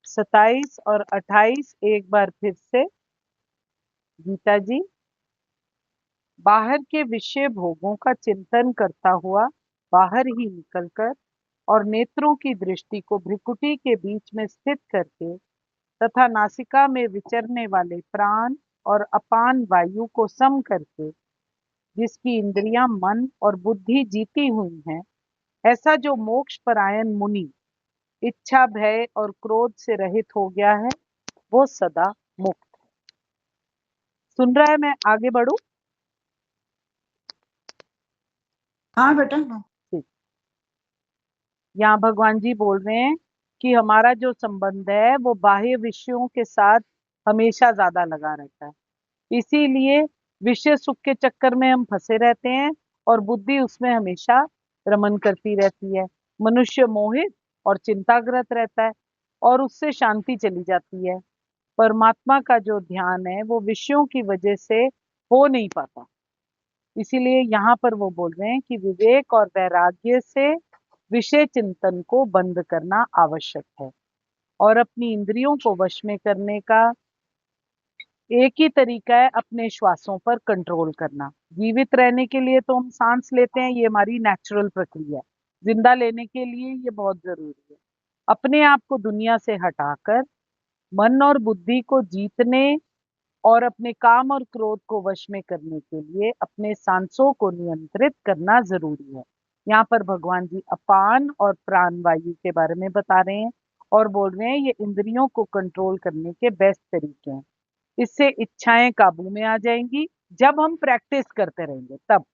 27 और 28 एक बार फिर से। गीता जी, बाहर के विषय भोगों का चिंतन करता हुआ बाहर ही निकलकर और नेत्रों की दृष्टि को भ्रिकुटी के बीच में स्थित करके तथा नासिका में विचरने वाले प्राण और अपान वायु को सम करके जिसकी इंद्रियां, मन और बुद्धि जीती हुई हैं, ऐसा जो मोक्ष परायण मुनि इच्छा, भय और क्रोध से रहित हो गया है, वो सदा मुक्त है। सुन रहा है? मैं आगे बढ़ूं? हाँ बेटा। ठीक। यहाँ भगवान जी बोल रहे हैं कि हमारा जो संबंध है वो बाह्य विषयों के साथ हमेशा ज्यादा लगा रहता है, इसीलिए विषय सुख के चक्कर में हम फंसे रहते हैं और बुद्धि उसमें हमेशा रमन करती रहती है। मनुष्य मोहित और चिंताग्रस्त रहता है और उससे शांति चली जाती है। परमात्मा का जो ध्यान है वो विषयों की वजह से हो नहीं पाता, इसीलिए यहाँ पर वो बोल रहे हैं कि विवेक और वैराग्य से विषय चिंतन को बंद करना आवश्यक है और अपनी इंद्रियों को वश में करने का एक ही तरीका है अपने श्वासों पर कंट्रोल करना। जीवित रहने के लिए तो हम सांस लेते हैं, ये हमारी नेचुरल प्रक्रिया है। जिंदा लेने के लिए ये बहुत जरूरी है। अपने आप को दुनिया से हटाकर मन और बुद्धि को जीतने और अपने काम और क्रोध को वश में करने के लिए अपने सांसों को नियंत्रित करना जरूरी है। यहाँ पर भगवान जी अपान और प्राण वायु के बारे में बता रहे हैं और बोल रहे हैं ये इंद्रियों को कंट्रोल करने के बेस्ट तरीके हैं। इससे इच्छाएं काबू में आ जाएंगी जब हम प्रैक्टिस करते रहेंगे तब।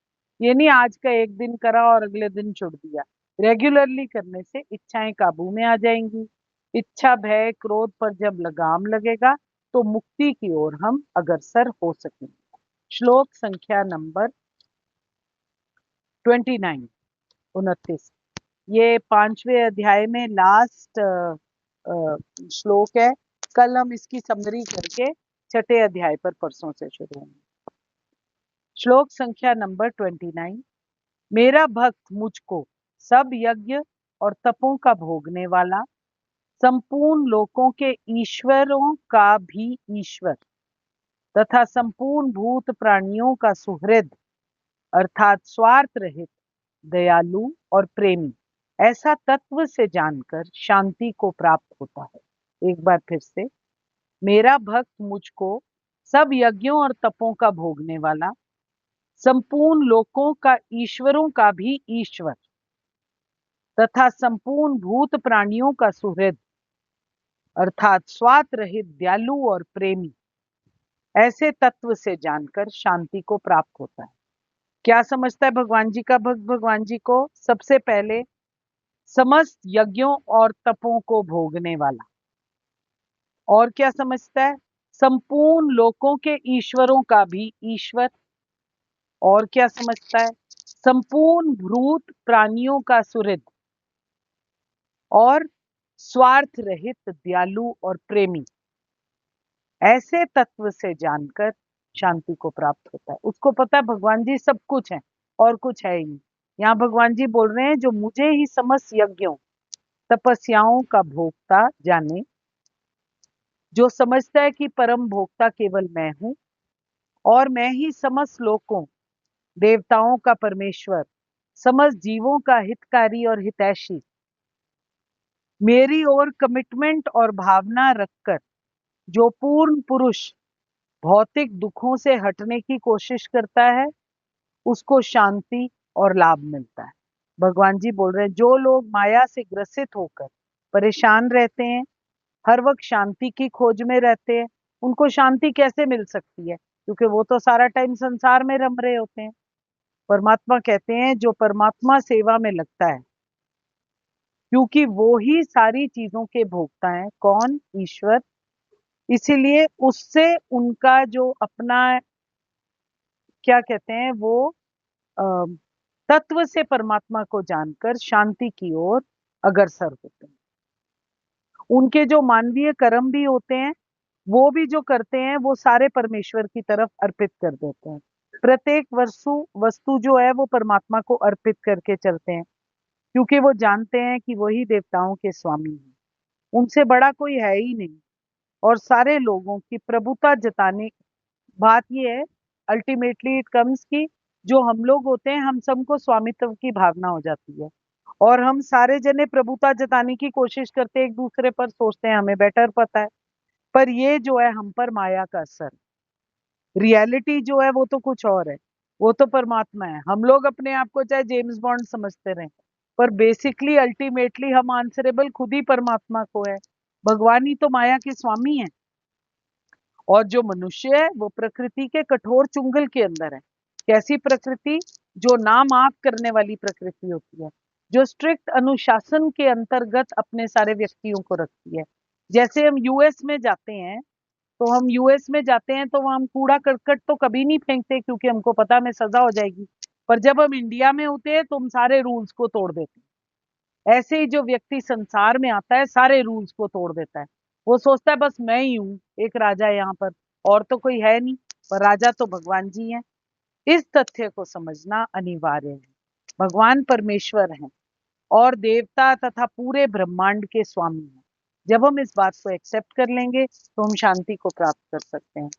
ये नहीं आज का एक दिन करा और अगले दिन छोड़ दिया। रेगुलरली करने से इच्छाएं काबू में आ जाएंगी। इच्छा, भय, क्रोध पर जब लगाम लगेगा तो मुक्ति की ओर हम अग्रसर हो सकेंगे। श्लोक संख्या नंबर 29, 29। ये 5वें अध्याय में लास्ट श्लोक है। कल हम इसकी समरी करके 6ठे अध्याय पर परसों से शुरू होंगे। श्लोक संख्या नंबर 29। मेरा भक्त मुझको सब यज्ञ और तपों का भोगने वाला, संपूर्ण लोकों के ईश्वरों का भी ईश्वर तथा संपूर्ण भूत प्राणियों का सुहृद अर्थात स्वार्थ रहित, दयालु और प्रेमी, ऐसा तत्व से जानकर शांति को प्राप्त होता है। एक बार फिर से। मेरा भक्त मुझको सब यज्ञों और तपों का भोगने वाला, संपूर्ण लोकों का ईश्वरों का भी ईश्वर तथा संपूर्ण भूत प्राणियों का सुहृद अर्थात स्वार्थ रहित, दयालु और प्रेमी, ऐसे तत्व से जानकर शांति को प्राप्त होता है। क्या समझता है भगवान जी का भक्त भगवान जी को? सबसे पहले समस्त यज्ञों और तपों को भोगने वाला। और क्या समझता है? संपूर्ण लोकों के ईश्वरों का भी ईश्वर। और क्या समझता है? संपूर्ण भूत प्राणियों का सुहृद और स्वार्थ रहित, दयालु और प्रेमी, ऐसे तत्व से जानकर शांति को प्राप्त होता है। उसको पता है भगवान जी सब कुछ है और कुछ है ही नहीं। यहाँ भगवान जी बोल रहे हैं जो मुझे ही समस्त यज्ञों तपस्याओं का भोक्ता जाने, जो समझता है कि परम भोक्ता केवल मैं हूं और मैं ही समस्त लोकों, देवताओं का परमेश्वर, समस्त जीवों का हितकारी और हितैषी, मेरी ओर कमिटमेंट और भावना रखकर जो पूर्ण पुरुष भौतिक दुखों से हटने की कोशिश करता है, उसको शांति और लाभ मिलता है। भगवान जी बोल रहे हैं जो लोग माया से ग्रसित होकर परेशान रहते हैं, हर वक्त शांति की खोज में रहते हैं, उनको शांति कैसे मिल सकती है? क्योंकि वो तो सारा टाइम संसार में रम रहे होते हैं। परमात्मा कहते हैं जो परमात्मा सेवा में लगता है, क्योंकि वो ही सारी चीजों के भोक्ता हैं। कौन? ईश्वर। इसीलिए उससे उनका जो अपना क्या कहते हैं वो अ, तत्व से परमात्मा को जानकर शांति की ओर अग्रसर होते हैं। उनके जो मानवीय कर्म भी होते हैं वो भी जो करते हैं वो सारे परमेश्वर की तरफ अर्पित कर देते हैं। प्रत्येक वस्तु वस्तु जो है वो परमात्मा को अर्पित करके चलते हैं, क्योंकि वो जानते हैं कि वही देवताओं के स्वामी हैं। उनसे बड़ा कोई है ही नहीं। और सारे लोगों की प्रभुता जताने, बात ये है अल्टीमेटली इट कम्स की जो हम लोग होते हैं, हम सबको स्वामित्व की भावना हो जाती है और हम सारे जने प्रभुता जताने की कोशिश करते हैं, एक दूसरे पर सोचते हैं हमें बेटर पता है। पर ये जो है हम पर माया का असर, रियलिटी जो है वो तो कुछ और है, वो तो परमात्मा है। हम लोग अपने आप को चाहे जेम्स बॉन्ड समझते रहें, पर बेसिकली अल्टीमेटली हम आंसरेबल खुद ही परमात्मा को है। भगवान ही तो माया के स्वामी है। और जो मनुष्य है वो प्रकृति के कठोर चुंगल के अंदर है। कैसी प्रकृति? जो नाम आप करने वाली प्रकृति होती है, जो स्ट्रिक्ट अनुशासन के अंतर्गत अपने सारे व्यक्तियों को रखती है। जैसे हम यूएस में जाते हैं, तो हम यूएस में जाते हैं तो वहां हम कूड़ा करकट तो कभी नहीं फेंकते क्योंकि हमको पता हमें सजा हो जाएगी। पर जब हम इंडिया में होते हैं तो हम सारे रूल्स को तोड़ देते हैं। ऐसे ही जो व्यक्ति संसार में आता है सारे रूल्स को तोड़ देता है। वो सोचता है बस मैं ही हूँ एक राजा यहाँ पर, और तो कोई है नहीं, पर राजा तो भगवान जी हैं। इस तथ्य को समझना अनिवार्य है। भगवान परमेश्वर हैं और देवता तथा पूरे ब्रह्मांड के स्वामी हैं। जब हम इस बात को एक्सेप्ट कर लेंगे तो हम शांति को प्राप्त कर सकते हैं।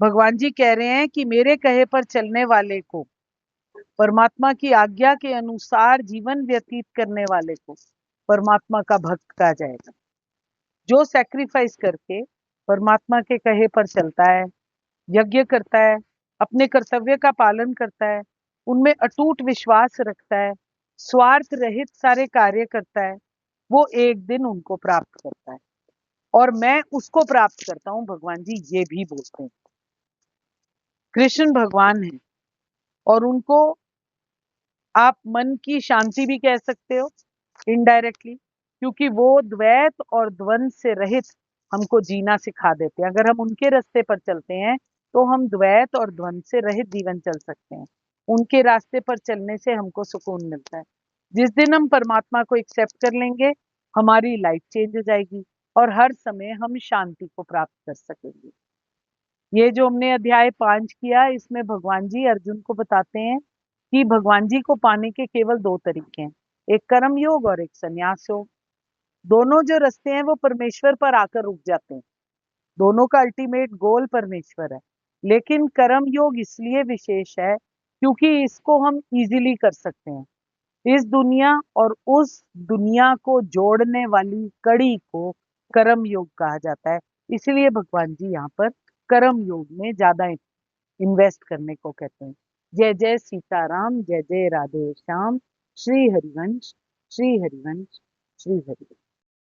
भगवान जी कह रहे हैं कि मेरे कहे पर चलने वाले को, परमात्मा की आज्ञा के अनुसार जीवन व्यतीत करने वाले को परमात्मा का भक्त कहा जाएगा। जो सैक्रिफाइस करके परमात्मा के कहे पर चलता है, यज्ञ करता है, अपने कर्तव्य का पालन करता है, उनमें अटूट विश्वास रखता है, स्वार्थ रहित सारे कार्य करता है, वो एक दिन उनको प्राप्त करता है। और मैं उसको प्राप्त करता हूं, भगवान जी ये भी बोलते हैं। कृष्ण भगवान है और उनको आप मन की शांति भी कह सकते हो इनडायरेक्टली, क्योंकि वो द्वैत और द्वंद से रहित हमको जीना सिखा देते हैं। अगर हम उनके रास्ते पर चलते हैं तो हम द्वैत और द्वंद से रहित जीवन चल सकते हैं। उनके रास्ते पर चलने से हमको सुकून मिलता है। जिस दिन हम परमात्मा को एक्सेप्ट कर लेंगे हमारी लाइफ चेंज हो जाएगी और हर समय हम शांति को प्राप्त कर सकेंगे। ये जो हमने अध्याय 5 किया इसमें भगवान जी अर्जुन को बताते हैं कि भगवान जी को पाने के केवल दो तरीके हैं, एक कर्म योग और एक संन्यास योग। दोनों जो रास्ते हैं वो परमेश्वर पर आकर रुक जाते हैं। दोनों का अल्टीमेट गोल परमेश्वर है। लेकिन कर्म योग इसलिए विशेष है क्योंकि इसको हम इजीली कर सकते हैं। इस दुनिया और उस दुनिया को जोड़ने वाली कड़ी को कर्म योग कहा जाता है। इसलिए भगवान जी यहाँ पर कर्म योग में ज्यादा इन्वेस्ट करने को कहते हैं। जय जय सीताराम, जय जय राधे श्याम। श्री हरिवंश, श्री हरिवंश, श्री हरिवंश।